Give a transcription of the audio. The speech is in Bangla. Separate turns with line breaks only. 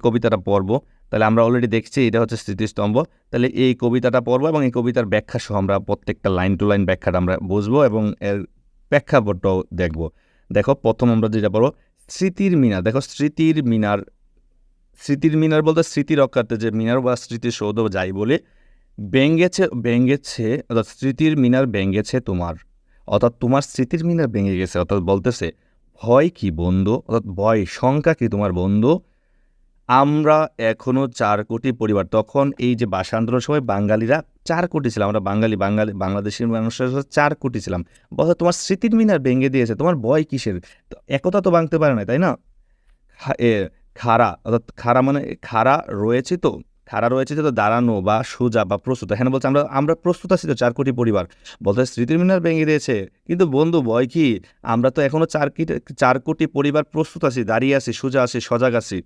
কবিতাটা পড়বো। তাহলে আমরা অলরেডি দেখছি এটা হচ্ছে স্মৃতিস্তম্ভ। তাহলে এই কবিতাটা পড়বো এবং এই কবিতার ব্যাখ্যা সহ আমরা প্রত্যেকটা লাইন টু লাইন ব্যাখ্যাটা আমরা বুঝবো এবং এর প্রেক্ষাপটটাও দেখব। দেখো প্রথম আমরা যেটা পড়বো, স্মৃতির মিনার। দেখো স্মৃতির মিনার, স্মৃতির মিনার বলতে স্মৃতি রক্ষার্থে যে মিনার বা স্মৃতিসৌধ যাই বলে ভেঙেছে অর্থাৎ স্মৃতির মিনার ভেঙেছে তোমার, অর্থাৎ তোমার স্মৃতির মিনার ভেঙে গেছে। অর্থাৎ বলতেছে ভয় কি বন্ধু, অর্থাৎ ভয় শঙ্কা কি তোমার বন্ধু, আমরা এখনো 4 কোটি পরিবার। তখন এই যে ভাষা আন্দোলনের সময় বাঙালিরা 4 কোটি ছিলাম, আমরা বাংলাদেশের মানুষের 4 কোটি ছিলাম। বলো তোমার স্মৃতির মিনার ভেঙে দিয়েছে, তোমার ভয় কিসের? তো একতা তো ভাঙতে পারে না, তাই না? খাড়া অর্থাৎ খাড়া মানে খাড়া রয়েছে তো দাঁড়ানো বা সোজা বা প্রস্তুত। এখানে বলছে আমরা আমরা প্রস্তুত আছি তো 4 কোটি পরিবার। বলতে স্মৃতির মিনার ভেঙে দিয়েছে, কিন্তু বন্ধু ভয় কি? আমরা তো এখনো 4 কোটি পরিবার প্রস্তুত আছি, দাঁড়িয়ে আছি, সোজা আছি, সজাগ আছি।